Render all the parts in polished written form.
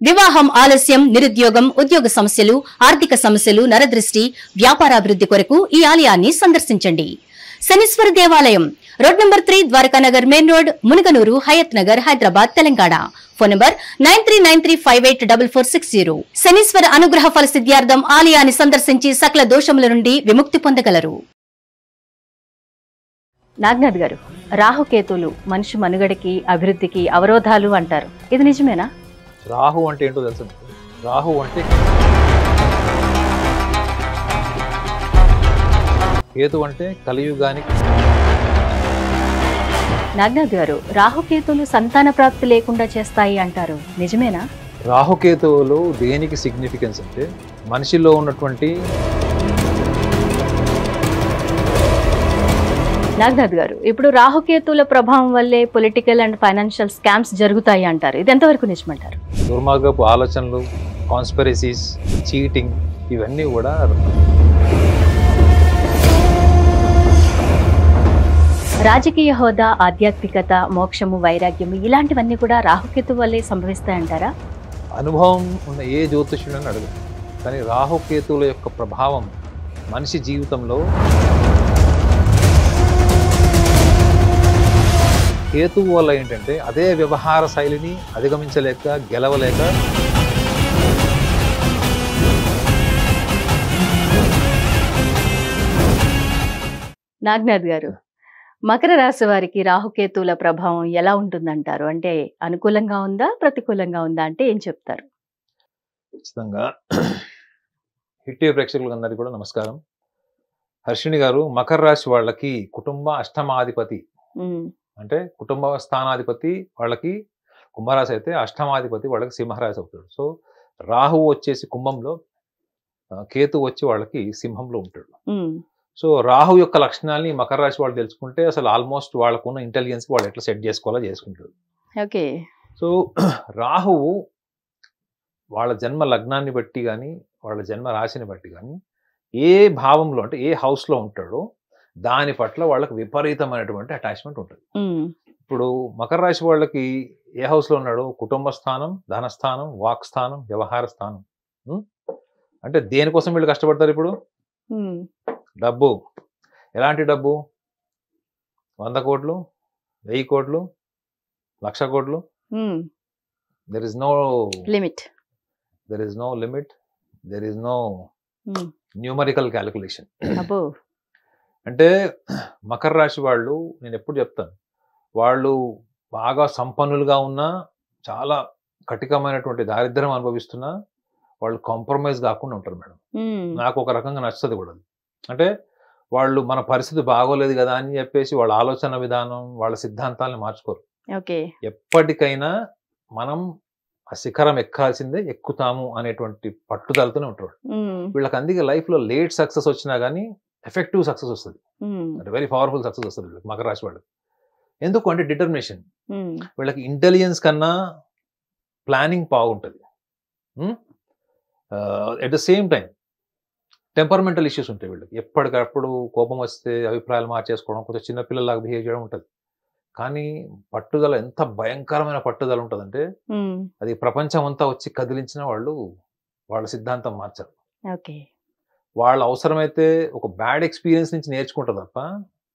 వివాహం ఆలస్యం, నిరుద్యోగం, ఉద్యోగ సమస్యలు, ఆర్థిక సమస్యలు, నరదృష్టి, వ్యాపారాభివృద్ధి కొరకు ఈ ఆలయాన్ని సందర్శించండి. శనీశ్వర దేవాలయం road number 3, Dwarakanagar main road, Munaganuru, Hayath Nagar, Hyderabad, Telangana. Phone number 9393584460. Shanishwara అనుగ్రహ ఫల సిద్ధ్యార్థం ఆలయాన్ని సందర్శించి సకల దోషముల నుండి విముక్తి పొందగలరు. నాగనాథ్ గారు, రాహుకేతులు మనిషి మనుగడకి, అభివృద్ధికి అవరోధాలు అంటారు. ఇది నిజమేనా? రాహు అంటే ఏంటో తెలుసు. రాహు అంటే కేతు అంటే కలియుగానికి. నాగనాథ్ గారు, రాహుకేతులు సంతాన ప్రాప్తి లేకుండా చేస్తాయి అంటారు. నిజమేనా? రాహుకేతువులు దేనికి సిగ్నిఫికెన్స్ అంటే మనిషిలో ఉన్నటువంటి. నాగనాథ్ గారు, ఇప్పుడు రాహుకేతుల ప్రభావం వల్లే పొలిటికల్ అండ్ ఫైనాన్షియల్ స్కామ్స్ జరుగుతాయి అంటారు. ఇది ఎంతవరకు నిజమంటారు? దుర్మార్గపు ఆలోచనలు, కాన్స్పిరసీస్, చీటింగ్, ఇవన్నీ కూడా రాజకీయ హోదా, ఆధ్యాత్మికత, మోక్షము, వైరాగ్యము ఇలాంటివన్నీ కూడా రాహుకేతు వల్లే సంభవిస్తాయంటారా? అనుభవం ఉన్న ఏ జ్యోతిష్యుడని అడగదు, కానీ రాహుకేతువుల యొక్క ప్రభావం మనిషి జీవితంలో. కేతువు వల్ల ఏంటంటే అదే వ్యవహార శైలిని అధిగమించలేక, గెలవలేక నాగనాథ్ గారు, మకర రాశి వారికి రాహుకేతువుల ప్రభావం ఎలా ఉంటుందంటారు? అంటే అనుకూలంగా ఉందా, ప్రతికూలంగా ఉందా అంటే ఏం చెప్తారు? ఖచ్చితంగా హిట్టే ప్రేక్షకులందరికీ కూడా నమస్కారం. హర్షిణి గారు, మకర రాశి వాళ్ళకి కుటుంబ అష్టమాధిపతి అంటే కుటుంబ స్థానాధిపతి వాళ్ళకి కుంభరాశి అయితే, అష్టమాధిపతి వాళ్ళకి సింహరాశి అవుతాడు. సో రాహువు వచ్చేసి కుంభంలో, కేతు వచ్చి వాళ్ళకి సింహంలో ఉంటాడు. సో రాహు యొక్క లక్షణాలని మకర రాశి వాళ్ళు తెలుసుకుంటే అసలు ఆల్మోస్ట్ వాళ్ళకున్న ఇంటెలిజెన్స్ వాళ్ళు ఎట్లా సెట్ చేసుకోవాలో చేసుకుంటారు. ఓకే. సో రాహువు వాళ్ళ జన్మ లగ్నాన్ని బట్టి కానీ, వాళ్ళ జన్మ రాశిని బట్టి కానీ, ఏ భావంలో అంటే ఏ హౌస్లో ఉంటాడో దాని పట్ల వాళ్ళకి విపరీతమైనటువంటి అటాచ్మెంట్ ఉంటుంది. ఇప్పుడు మకర రాశి వాళ్ళకి ఏ హౌస్లో ఉన్నాడో కుటుంబ స్థానం, ధనస్థానం, వాక్ స్థానం, వ్యవహార స్థానం. అంటే దేనికోసం వీళ్ళు కష్టపడతారు? ఇప్పుడు డబ్బు. ఎలాంటి డబ్బు? 100 కోట్లు, 1000 కోట్లు, 1,00,000 కోట్లు. There is no limit, there is no limit, there is no numerical calculation. అంటే మకర రాశి వాళ్ళు, నేను ఎప్పుడు చెప్తాను, వాళ్ళు బాగా సంపన్నులుగా ఉన్నా, చాలా కఠినమైనటువంటి దారిద్ర్యం అనుభవిస్తున్నా వాళ్ళు కాంప్రమైజ్ కాకుండా ఉంటారు మేడం. నాకు ఒక రకంగా నచ్చుతుంది కూడా. అంటే వాళ్ళు మన పరిస్థితి బాగోలేదు కదా అని చెప్పేసి వాళ్ళ ఆలోచన విధానం, వాళ్ళ సిద్ధాంతాలను మార్చుకోరు. ఎప్పటికైనా మనం ఆ శిఖరం ఎక్కాల్సిందే, ఎక్కుతాము అనేటువంటి పట్టుదలతోనే ఉంటారు. వీళ్ళకి అందుకే లైఫ్లో లేట్ సక్సెస్ వచ్చినా కానీ ఎఫెక్టివ్ సక్సెస్ వస్తుంది, అంటే వెరీ పవర్ఫుల్ సక్సెస్ వస్తుంది వీళ్ళకి, మకర రాశి వాళ్ళకి. ఎందుకు అంటే డిటర్మినేషన్. వీళ్ళకి ఇంటెలిజెన్స్ కన్నా ప్లానింగ్ బాగుంటుంది. At the same time temperamental issues ఉంటాయి వీళ్ళకి. ఎప్పటికప్పుడు కోపం వస్తే అభిప్రాయాలు మార్చేసుకోవడం, కొంచెం చిన్నపిల్లలాగా బిహేవ్ చేయడం ఉంటుంది. కానీ పట్టుదల ఎంత భయంకరమైన పట్టుదల ఉంటుందంటే అది ప్రపంచం అంతా వచ్చి కదిలించిన వాళ్ళు వాళ్ళ సిద్ధాంతం మార్చారు. వాళ్ళ అవసరమైతే ఒక బ్యాడ్ ఎక్స్పీరియన్స్ నుంచి నేర్చుకుంటారు తప్ప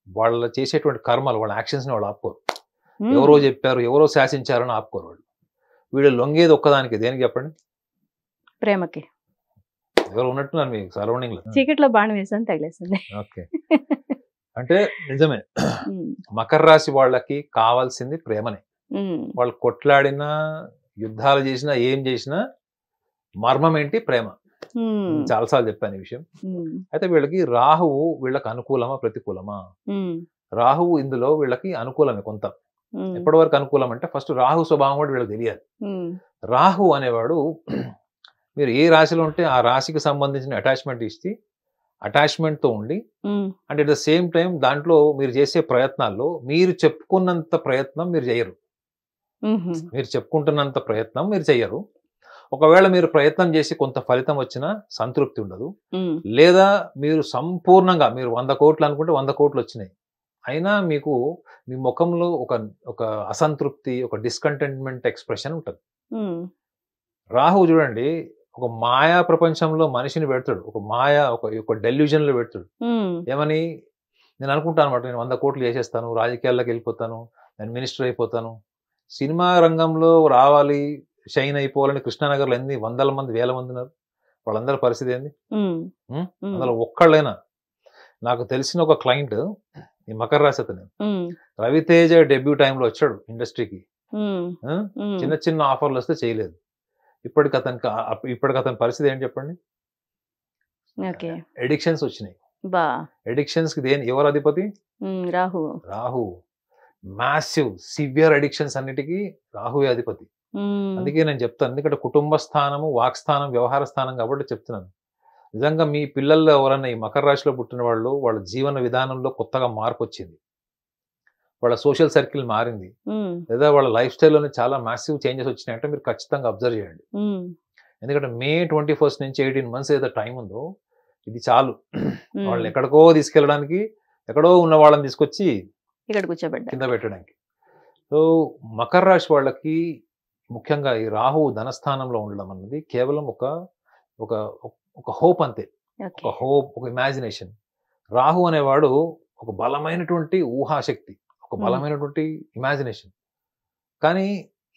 వాళ్ళ చేసేటువంటి కర్మలు, వాళ్ళ యాక్షన్స్ని వాళ్ళు ఆపుకోరు. ఎవరో చెప్పారు, ఎవరో శాసించారని ఆపుకోరు వాళ్ళు. వీళ్ళు లొంగేది ఒక్కదానికి, దేనికి చెప్పండి? ప్రేమకి. ఎవరు ఉన్నట్టున్నారు మీకు సరౌండింగ్ లో? చీకట్లో బాణం వేసాను, తగిలేసింది. ఓకే. అంటే నిజమే, మకర రాశి వాళ్ళకి కావాల్సింది ప్రేమనే. వాళ్ళు కొట్లాడినా, యుద్ధాలు చేసినా, ఏం చేసినా మర్మం ఏంటి? ప్రేమ. చాలాసార్లు చెప్పాను ఈ విషయం. అయితే వీళ్ళకి రాహువు వీళ్ళకి అనుకూలమా, ప్రతికూలమా? రాహువు ఇందులో వీళ్ళకి అనుకూలమే కొంత. ఎప్పటి వరకు అనుకూలం అంటే ఫస్ట్ రాహు స్వభావం కూడా వీళ్ళకి తెలియాలి. రాహు అనేవాడు మీరు ఏ రాశిలో ఉంటే ఆ రాశికి సంబంధించిన అటాచ్మెంట్ ఇస్తే అటాచ్మెంట్తో ఉండి, and at the same time దాంట్లో మీరు చేసే ప్రయత్నాల్లో మీరు చెప్పుకున్నంత ప్రయత్నం మీరు చేయరు. మీరు చెప్పుకుంటున్నంత ప్రయత్నం మీరు చెయ్యరు. ఒకవేళ మీరు ప్రయత్నం చేసి కొంత ఫలితం వచ్చినా సంతృప్తి ఉండదు. లేదా మీరు సంపూర్ణంగా మీరు 100 కోట్లు అనుకుంటే 100 కోట్లు వచ్చినాయి, అయినా మీకు మీ ముఖంలో ఒక అసంతృప్తి, ఒక డిస్కంటెంట్మెంట్ ఎక్స్ప్రెషన్ ఉంటుంది. రాహువు చూడండి ఒక మాయా ప్రపంచంలో మనిషిని పెడతాడు, ఒక మాయా ఒక డెల్యూజన్ లో పెడతాడు. ఏమని నేను అనుకుంటాను అనమాట, నేను 100 కోట్లు చేసేస్తాను, రాజకీయాల్లోకి వెళ్ళిపోతాను, నేను మినిస్టర్ అయిపోతాను, సినిమా రంగంలో రావాలి, షైన్ అయిపోవాలని కృష్ణానగర్లో ఎన్ని వందల మంది వేల మంది ఉన్నారు, వాళ్ళందరి పరిస్థితి ఏంది? అందులో ఒక్కళ్ళైనా నాకు తెలిసిన ఒక క్లయింట్ ఈ మకర రాశి అతను, రవితేజ డెబ్యూ టైంలో వచ్చాడు ఇండస్ట్రీకి, చిన్న చిన్న ఆఫర్లు వస్తే చేయలేదు. ఇప్పటికి అతని పరిస్థితి ఏంటి చెప్పండి? ఎడిక్షన్స్ వచ్చినాయి. ఎడిక్షన్స్ కి ఎవరు అధిపతి? రాహు. మ్యాసివ్ సివియర్ ఎడిక్షన్స్ అన్నిటికీ రాహువే అధిపతి. అందుకే నేను చెప్తాను, ఎందుకంటే కుటుంబ స్థానము, వాక్ స్థానం, వ్యవహార స్థానం కాబట్టి చెప్తున్నాను. నిజంగా మీ పిల్లల్లో ఎవరన్నా ఈ మకర రాశిలో పుట్టిన వాళ్ళు, వాళ్ళ జీవన విధానంలో కొత్తగా మార్పు వచ్చింది, వాళ్ళ సోషల్ సర్కిల్ మారింది, లేదా వాళ్ళ లైఫ్ స్టైల్లోనే చాలా మ్యాసివ్ చేంజెస్ వచ్చినాయంటే మీరు ఖచ్చితంగా అబ్జర్వ్ చేయండి. ఎందుకంటే May 21 నుంచి 18 months ఏదో టైం ఉందో ఇది చాలు వాళ్ళని ఎక్కడికో తీసుకెళ్ళడానికి, ఎక్కడో ఉన్న వాళ్ళని తీసుకొచ్చి ఇక్కడ కూర్చోబెట్టాలి, కింద పెట్టడానికి. సో మకర రాశి వాళ్ళకి ముఖ్యంగా ఈ రాహువు ధనస్థానంలో ఉండడం అన్నది కేవలం ఒక హోప్ అంతే, ఒక హోప్, ఒక ఇమాజినేషన్. రాహు అనేవాడు ఒక బలమైనటువంటి ఊహాశక్తి, ఒక బలమైనటువంటి ఇమాజినేషన్. కానీ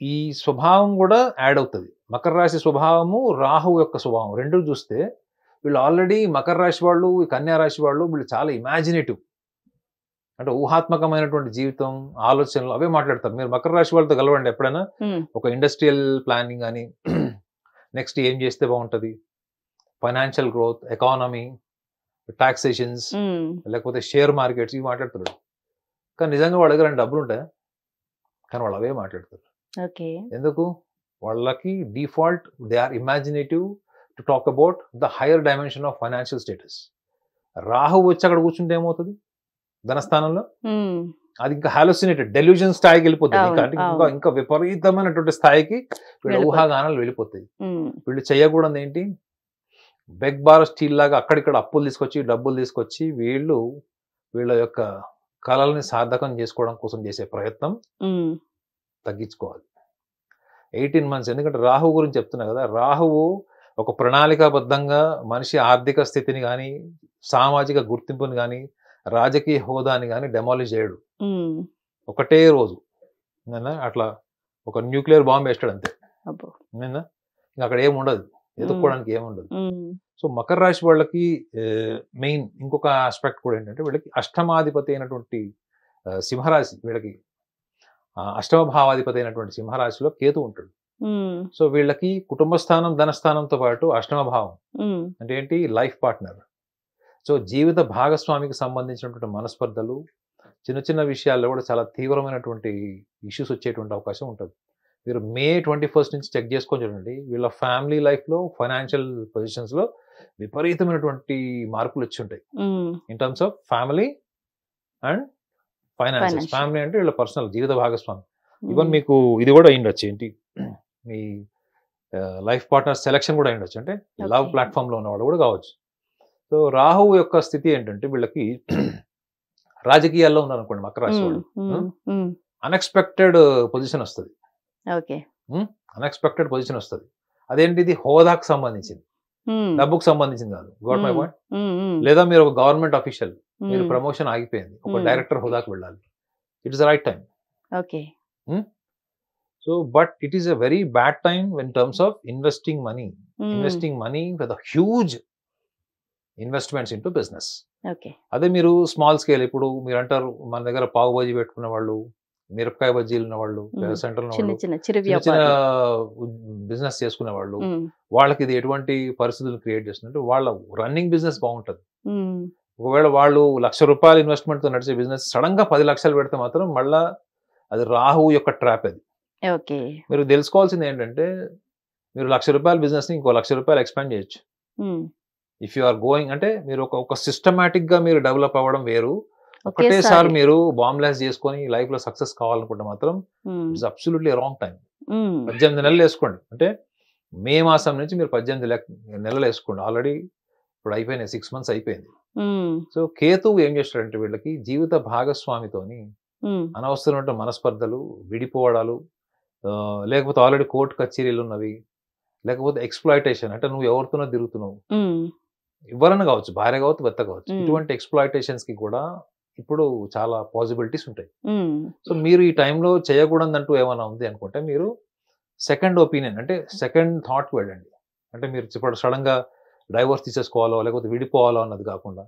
ఈ స్వభావం కూడా యాడ్ అవుతుంది. మకర రాశి స్వభావము, రాహు యొక్క స్వభావం రెండు చూస్తే వీళ్ళు ఆల్రెడీ మకర రాశి వాళ్ళు, ఈ కన్యా రాశి వాళ్ళు, వీళ్ళు చాలా ఇమాజినేటివ్, అంటే ఊహాత్మకమైనటువంటి జీవితం, ఆలోచనలు అవే మాట్లాడతారు. మీరు మకర రాశి వాళ్ళతో కలవండి ఎప్పుడైనా, ఒక ఇండస్ట్రియల్ ప్లానింగ్ అని, నెక్స్ట్ ఏం చేస్తే బాగుంటుంది, ఫైనాన్షియల్ గ్రోత్, ఎకానమీ, టాక్సేషన్స్, లేకపోతే షేర్ మార్కెట్స్, ఇవి మాట్లాడుతారు. కానీ నిజంగా వాళ్ళ దగ్గర డబ్బులు ఉంటాయి, కానీ వాళ్ళు అవే మాట్లాడతారు. ఎందుకు? వాళ్ళకి default they are imaginative to talk about the higher dimension of financial status. Rahu వచ్చి అక్కడ కూర్చుంటే ఏమవుతుంది ధనస్థానంలో? అది ఇంకా హాలోసినేటెడ్ డెల్యూజన్ స్థాయికి వెళ్ళిపోతుంది, ఇంకా విపరీతమైనటువంటి స్థాయికి వీళ్ళ ఊహాగానాలు వెళ్ళిపోతాయి. వీళ్ళు చేయకూడదు ఏంటి, బెగ్ బార్ స్టీల్ లాగా అక్కడిక్కడ అప్పులు తీసుకొచ్చి, డబ్బులు తీసుకొచ్చి వీళ్ళ యొక్క కళల్ని సార్థకం చేసుకోవడం కోసం చేసే ప్రయత్నం తగ్గించుకోవాలి. 18 months, ఎందుకంటే రాహు గురించి చెప్తున్నా కదా, రాహువు ఒక ప్రణాళికాబద్ధంగా మనిషి ఆర్థిక స్థితిని కానీ, సామాజిక గుర్తింపుని కానీ, రాజకీయ హోదాని కానీ డెమాలిష్ చేయడు. ఒకటే రోజు అట్లా ఒక న్యూక్లియర్ బాంబ్ వేస్తాడు అంతే, ఇంకా అక్కడ ఏముండదు, ఎదుర్కోవడానికి ఏముండదు. సో మకర రాశి వాళ్ళకి మెయిన్ ఇంకొక ఆస్పెక్ట్ కూడా ఏంటంటే, వీళ్ళకి అష్టమాధిపతి అయినటువంటి సింహరాశి, వీళ్ళకి అష్టమ భావాధిపతి అయినటువంటి సింహరాశిలో కేతు ఉంటాడు. సో వీళ్ళకి కుటుంబ స్థానం, ధనస్థానంతో పాటు అష్టమ భావం అంటే ఏంటి, లైఫ్ పార్ట్నర్. సో జీవిత భాగస్వామికి సంబంధించినటువంటి మనస్పర్ధలు, చిన్న చిన్న విషయాల్లో కూడా చాలా తీవ్రమైనటువంటి ఇష్యూస్ వచ్చేటువంటి అవకాశం ఉంటుంది. మీరు May 21 నుంచి చెక్ చేసుకొని చూడండి, వీళ్ళ ఫ్యామిలీ లైఫ్లో, ఫైనాన్షియల్ పొజిషన్స్లో విపరీతమైనటువంటి మార్పులు వచ్చి ఉంటాయి in terms of family and financial. Family అంటే వీళ్ళ పర్సనల్ జీవిత భాగస్వామి. ఈవెన్ మీకు ఇది కూడా అయ్యిండొచ్చు ఏంటి, మీ లైఫ్ పార్ట్నర్ సెలెక్షన్ కూడా అయ్యిండొచ్చు, అంటే లవ్ ప్లాట్ఫామ్లో ఉన్నవాడు కూడా కావచ్చు. సో రాహువు యొక్క స్థితి ఏంటంటే, వీళ్ళకి రాజకీయాల్లో ఉన్నారనుకోండి మకర రాశి వాళ్ళు, అన్ఎక్స్పెక్టెడ్ పొజిషన్ వస్తుంది, అన్ఎక్స్పెక్టెడ్ పొజిషన్ వస్తుంది. అదేంటి, ఇది హోదాకు సంబంధించింది, డబ్బుకు సంబంధించింది కాదు. Got my point? లేదా మీరు ఒక గవర్నమెంట్ అఫీషియల్, మీరు ప్రమోషన్ ఆగిపోయింది, ఒక డైరెక్టర్ హోదాకు వెళ్ళాలి, it is the right time. So but it is a very bad time in terms of investing money with huge investments into business. అదే మీరు స్మాల్ స్కేల్, ఇప్పుడు మీరు అంటారు మన దగ్గర పావు బజ్జీ పెట్టుకున్న వాళ్ళు, మిరపకాయ బజ్జీలు ఉన్న వాళ్ళు, సెంటర్ చిన్న బిజినెస్ చేసుకునే వాళ్ళు, వాళ్ళకి ఇది ఎటువంటి పరిస్థితులు క్రియేట్ చేస్తుందంటే, వాళ్ళ రన్నింగ్ బిజినెస్ బాగుంటుంది. ఒకవేళ వాళ్ళు ₹1,00,000 ఇన్వెస్ట్మెంట్ తో నడిచే బిజినెస్ సడన్ గా 10 లక్షలు పెడితే మాత్రం మళ్ళా అది రాహు యొక్క ట్రాప్. అది మీరు తెలుసుకోవాల్సింది ఏంటంటే, మీరు ₹1,00,000 బిజినెస్ ని ఇంకో ₹1,00,000 ఎక్స్పాండ్ చేయొచ్చు ఇఫ్ యు ఆర్ గోయింగ్. అంటే మీరు ఒక సిస్టమాటిక్ గా మీరు డెవలప్ అవ్వడం వేరు, ఒకటేసారి మీరు బాంబ్లాస్ట్ చేసుకొని లైఫ్ లో సక్సెస్ కావాలనుకుంటే మాత్రం ఇట్స్ అబ్సల్యూట్లీ రాంగ్ టైం. 18 నెలలు వేసుకోండి, అంటే మే మాసం నుంచి మీరు 18 నెలలు వేసుకోండి. ఆల్రెడీ ఇప్పుడు అయిపోయినాయి, 6 months అయిపోయింది. సో కేతువు ఏం చేస్తాడంటే, వీళ్ళకి జీవిత భాగస్వామితోని అనవసరమైన మనస్పర్ధలు, విడిపోవడాలు, లేకపోతే ఆల్రెడీ కోర్టు కచేరీలు ఉన్నవి, లేకపోతే ఎక్స్‌ప్లాయిటేషన్, అంటే నువ్వు ఎవరితోనో తిరుగుతున్నావు. ఉమ్, ఎవరైనా కావచ్చు, భార్య కావచ్చు, భర్త కావచ్చు. ఉమ్, ఇటువంటి ఎక్స్‌ప్లాయిటేషన్స్‌కి కూడా ఇప్పుడు చాలా పాసిబిలిటీస్ ఉంటాయి. ఉమ్, సో మీరు ఈ టైంలో చేయకూడదంటూ ఏమైనా ఉంది అనుకుంటే మీరు సెకండ్ ఒపీనియన్, అంటే సెకండ్ థాట్‌కి వెళ్ళండి. అంటే మీరు ఇప్పుడు సడన్‌గా డైవోర్స్ తీసేసుకోవాలో లేకపోతే విడిపోవాలో అన్నది కాకుండా.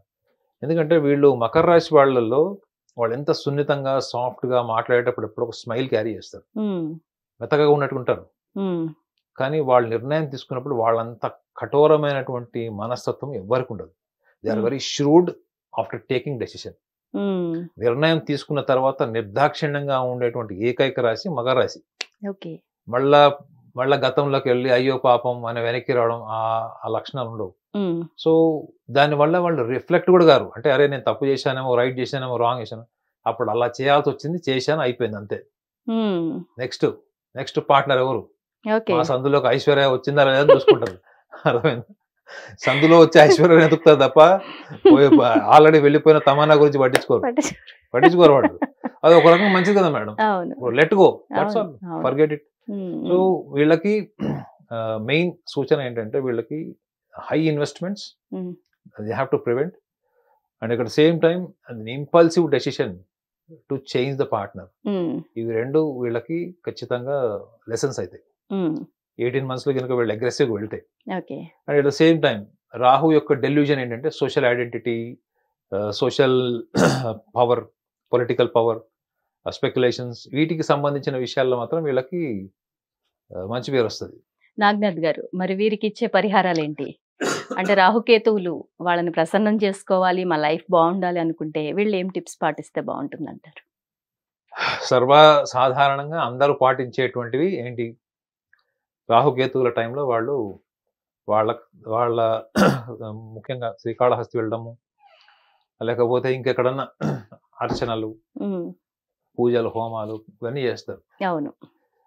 ఎందుకంటే వీళ్ళు మకర రాశి వాళ్ళల్లో వాళ్ళు ఎంత సున్నితంగా, సాఫ్ట్‌గా మాట్లాడేటప్పుడు ఎప్పుడో ఒక స్మైల్ క్యారీ చేస్తారు. ఉమ్, మెత్తగా ఉన్నట్టు ఉంటారు. ఉమ్, కానీ వాళ్ళు నిర్ణయం తీసుకున్నప్పుడు వాళ్ళంత కఠోరమైనటువంటి మనస్తత్వం ఎవ్వరికి ఉండదు. They are um, very shrewd after taking decision. Um, నిర్ణయం తీసుకున్న తర్వాత నిర్దాక్షిణ్యంగా ఉండేటువంటి ఏకైక రాశి మకర రాశి. ఓకే. మళ్ళా మళ్ళా గతంలోకి వెళ్ళి అయ్యో పాపం అని వెనక్కి రావడం ఆ లక్షణాలు ఉండవు. ఉమ్, సో దానివల్ల వాళ్ళు రిఫ్లెక్ట్ కూడా గారు. అంటే అరే నేను తప్పు చేశానేమో, రైట్ చేశానేమో, రాంగ్ చేశాను. అప్పుడు అలా చేయాల్సి వచ్చింది, చేశాను, అయిపోయింది అంతే. ఉమ్, నెక్స్ట్ పార్ట్నర్ ఎవరు? ఓకే. మా సందులోకి ఐశ్వర్య వచ్చిందా లేదా అని చూసుకుంటారు. అర్థమైంది? సందులో వచ్చే ఐశ్వర్యం ఎదుగుతారు తప్ప ఆల్రెడీ వెళ్ళిపోయిన తమన్నా గురించి పట్టించుకోరు వాళ్ళు. అది ఒక రకంగా మంచిది కదా మేడం. అవును, లెట్ గో, అవును, అవును. Forget it. ఉమ్, సో వీళ్ళకి మెయిన్ సూచన ఏంటంటే వీళ్ళకి high investments um, they have to prevent. And ఇక్కడ same time impulsive decision to change the partner. Um, ఇవి రెండు వీళ్ళకి ఖచ్చితంగా లెసన్స్ అవుతాయి ఉమ్, 18 months కనుక వీళ్ళు అగ్రెసివ్గా వెళ్తే. Okay. And at the same time Rahu యొక్క డెల్యూజన్ ఏంటంటే social identity, social power, political power, speculations, వీటికి సంబంధించిన విషయాల్లో మాత్రం వీళ్ళకి మంచి పేరు వస్తుంది. నాగనాథ్ గారు, మరి వీరికి ఇచ్చే పరిహారాలు ఏంటి? అంటే రాహుకేతువులు వాళ్ళని ప్రసన్నం చేసుకోవాలి, మా లైఫ్ బాగుండాలి అనుకుంటే వీళ్ళు ఏం టిప్స్ పాటిస్తే బాగుంటుంది అంటారు? సర్వసాధారణంగా అందరూ పాటించేటువంటివి ఏంటి? రాహుకేతువుల టైంలో వాళ్ళు వాళ్ళ వాళ్ళ ముఖ్యంగా శ్రీకాళహస్తి వెళ్ళడము, లేకపోతే ఇంకెక్కడన్నా అర్చనలు, ఉమ్, పూజలు, హోమాలు ఇవన్నీ చేస్తారు. అవును.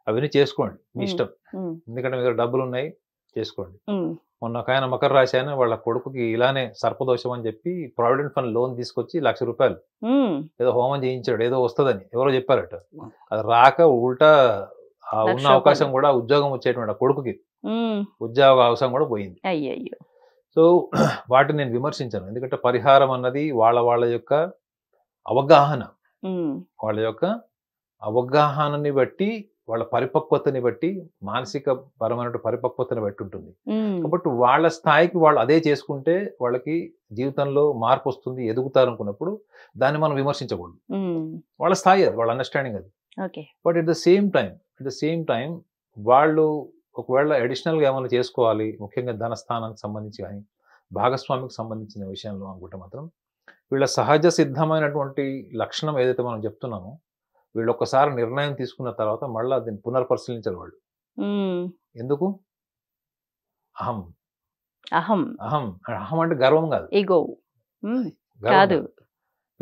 అవన్నీ చేసుకోండి, మీ ఉమ్, ఇష్టం. ఉమ్, ఎందుకంటే మీ దగ్గర డబ్బులు ఉన్నాయి, చేసుకోండి. ఉమ్, మొన్న ఒక ఆయన మకర రాశి ఆయన వాళ్ళ కొడుకుకి ఇలానే సర్పదోషం అని చెప్పి ప్రావిడెంట్ ఫండ్ లోన్ తీసుకొచ్చి ₹1,00,000 ఉమ్, ఏదో హోమం చేయించాడు, ఏదో వస్తుందని ఎవరో చెప్పారట. అది రాక ఉల్టా ఉన్న లక్ష అవకాశం రూపాయలు. కూడా ఉద్యోగం వచ్చేటువంటి ఆ కొడుకుకి ఉమ్, ఉద్యోగ అవకాశం కూడా పోయింది. అయ్యయ్యో. సో వాటిని నేను విమర్శించాను. ఎందుకంటే పరిహారం అన్నది వాళ్ళ యొక్క అవగాహన, ఉమ్, వాళ్ళ యొక్క అవగాహనని బట్టి, వాళ్ళ పరిపక్వతని బట్టి, మానసిక పరమైన పరిపక్వతని బట్టి ఉంటుంది. ఉమ్, కాబట్టి వాళ్ళ స్థాయికి వాళ్ళు అదే చేసుకుంటే వాళ్ళకి జీవితంలో మార్పు వస్తుంది, ఎదుగుతారు అనుకున్నప్పుడు దాన్ని మనం విమర్శించకూడదు. ఉమ్, వాళ్ళ స్థాయి అది, వాళ్ళ అండర్స్టాండింగ్ అది. Okay. But at the same time వాళ్ళు ఒకవేళ అడిషనల్గా ఏమైనా చేసుకోవాలి, ముఖ్యంగా ధనస్థానానికి సంబంధించి కానీ భాగస్వామికి సంబంధించిన విషయంలో అనుకుంటే మాత్రం వీళ్ళ సహజ సిద్ధమైనటువంటి లక్షణం ఏదైతే మనం చెప్తున్నామో, వీళ్ళు ఒక్కసారి నిర్ణయం తీసుకున్న తర్వాత మళ్ళీ దీన్ని పునర్పరిశీలించారు వాళ్ళు. ఉమ్, ఎందుకు? అహం అహం, అహం అహం అంటే గర్వం కాదు, ఈగో. గర్వం కాదు. కాదు.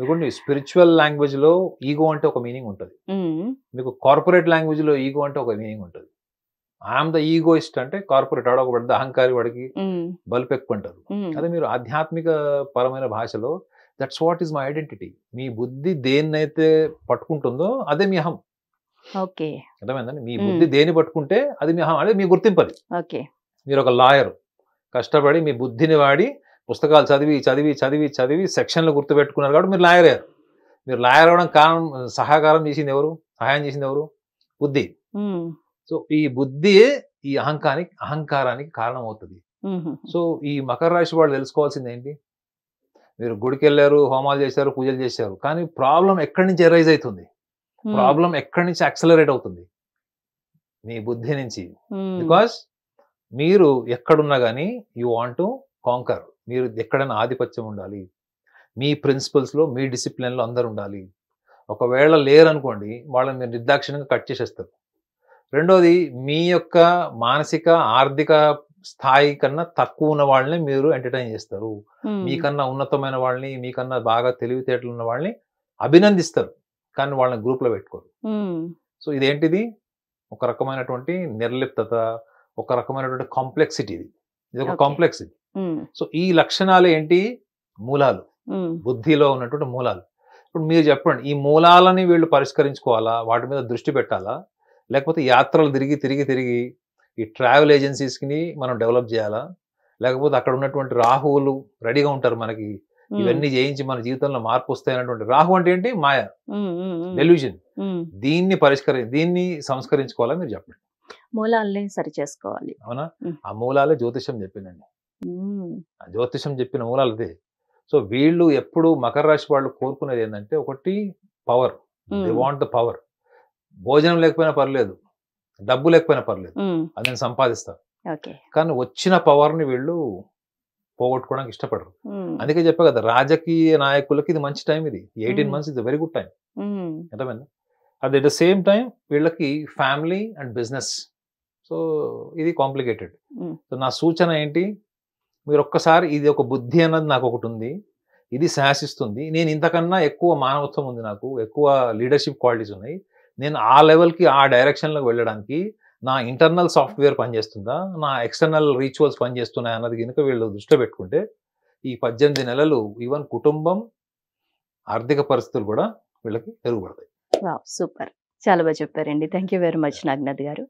మీకు స్పిరిచువల్ లాంగ్వేజ్ లో ఈగో అంటే ఒక మీనింగ్ ఉంటుంది, ఉమ్, మీకు కార్పొరేట్ లాంగ్వేజ్ లో ఈగో అంటే ఒక మీనింగ్ ఉంటుంది. ఐఎమ్ ద ఈగోయిస్ట్ అంటే కార్పొరేట్ ఆడ ఒక పెద్ద అహంకారి, వాడికి ఉమ్, బల్బ్ ఎక్కువ అంటారు. ఉమ్, అదే మీరు ఆధ్యాత్మిక పరమైన భాషలో that's what is my identity. మీ బుద్ధి దేన్నైతే పట్టుకుంటుందో అదే మీ అహం. ఓకే. అర్థమైందండి? మీ బుద్ధి దేన్ని పట్టుకుంటే అది మీ అహం, అదే మీ గుర్తింపది. ఓకే. మీరు ఒక లాయర్, కష్టపడి మీ బుద్ధిని వాడి పుస్తకాలు చదివి చదివి చదివి చదివి సెక్షన్లు గుర్తుపెట్టుకున్నారు కాబట్టి మీరు లాయర్ అయ్యారు. మీరు లాయర్ అవ్వడం కారణం, సహాయం చేసింది ఎవరు? బుద్ధి. ఉమ్, సో ఈ బుద్ధియే ఈ అహంకారానికి కారణం అవుతుంది. ఉమ్, సో ఈ మకర రాశి వాళ్ళు తెలుసుకోవాల్సింది ఏంటి? మీరు గుడికి వెళ్ళారు, హోమాలు చేశారు, పూజలు చేశారు, కానీ ప్రాబ్లం ఎక్కడి నుంచి ఎరైజ్ అవుతుంది? ప్రాబ్లం ఎక్కడి నుంచి యాక్సలరేట్ అవుతుంది? మీ బుద్ధి నుంచి. బికాస్ మీరు ఎక్కడున్నా కానీ యూ వాంట్ టు కాంకర్. మీరు ఎక్కడైనా ఆధిపత్యం ఉండాలి, మీ ప్రిన్సిపల్స్లో, మీ డిసిప్లిన్లో అందరు ఉండాలి. ఒకవేళ లేరనుకోండి, వాళ్ళని మీరు నిర్దాక్షిణ్యంగా కట్ చేసేస్తారు. రెండోది, మీ యొక్క మానసిక ఆర్థిక స్థాయి కన్నా తక్కువ ఉన్న వాళ్ళని మీరు ఎంటర్టైన్ చేస్తారు. మీకన్నా ఉన్నతమైన వాళ్ళని, మీకన్నా బాగా తెలివితేటలు ఉన్న వాళ్ళని అభినందిస్తారు, కానీ వాళ్ళని గ్రూప్లో పెట్టుకోరు. సో ఇదేంటిది? ఒక రకమైనటువంటి నిర్లిప్తత, ఒక రకమైనటువంటి కాంప్లెక్సిటీ. ఇది ఒక కాంప్లెక్స్ ఇది. సో ఈ లక్షణాలు ఏంటి? మూలాలు, బుద్ధిలో ఉన్నటువంటి మూలాలు. ఇప్పుడు మీరు చెప్పండి, ఈ మూలాలని వీళ్ళు పరిష్కరించుకోవాలా, వాటి మీద దృష్టి పెట్టాలా, లేకపోతే యాత్రలు తిరిగి తిరిగి తిరిగి ఈ ట్రావెల్ ఏజెన్సీస్ని మనం డెవలప్ చేయాలా, లేకపోతే అక్కడ ఉన్నటువంటి రాహువులు రెడీగా ఉంటారు మనకి ఇవన్నీ చేయించి మన జీవితంలో మార్పు వస్తాయన్నటువంటి. రాహు అంటే ఏంటి? మాయ, డెల్యూజన్. దీన్ని సంస్కరించుకోవాలని మీరు చెప్పండి. మూలాల్ని సరి చేసుకోవాలి. అవునా? ఆ మూలాలే జ్యోతిషం చెప్పిందండి. ఆ జ్యోతిషం చెప్పిన మూలాలు అదే. సో వీళ్ళు ఎప్పుడు మకర రాశి వాళ్ళు కోరుకునేది ఏంటంటే, ఒకటి power. They want the power. భోజనం లేకపోయినా పర్లేదు, డబ్బు లేకపోయినా పర్లేదు, అది నేను సంపాదిస్తాను. కానీ వచ్చిన పవర్ ని వీళ్ళు పోగొట్టుకోవడానికి ఇష్టపడరు. అందుకే చెప్పా కదా, రాజకీయ నాయకులకి ఇది మంచి టైం. ఇది 18 months is very good time. అర్థమైందా? అట్ ద సేమ్ టైం వీళ్ళకి ఫ్యామిలీ అండ్ బిజినెస్, సో ఇది కాంప్లికేటెడ్. సో నా సూచన ఏంటి, మీరు ఒక్కసారి, ఇది ఒక బుద్ధి అన్నది నాకు ఒకటి ఉంది, ఇది శాసిస్తుంది, నేను ఇంతకన్నా ఎక్కువ మానవత్వం ఉంది, నాకు ఎక్కువ లీడర్షిప్ క్వాలిటీస్ ఉన్నాయి, నేను ఆ లెవెల్కి ఆ డైరెక్షన్లోకి వెళ్ళడానికి నా ఇంటర్నల్ సాఫ్ట్వేర్ పనిచేస్తుందా, నా ఎక్స్టర్నల్ రిచువల్స్ పనిచేస్తున్నాయి అన్నది కనుక వీళ్ళు దృష్టిలో పెట్టుకుంటే ఈ 18 నెలలు ఈవెన్ కుటుంబం, ఆర్థిక పరిస్థితులు కూడా వీళ్ళకి మెరుగుపడతాయి. సూపర్, చాలా బాగా చెప్పారండి. Thank you very much Naganath గారు.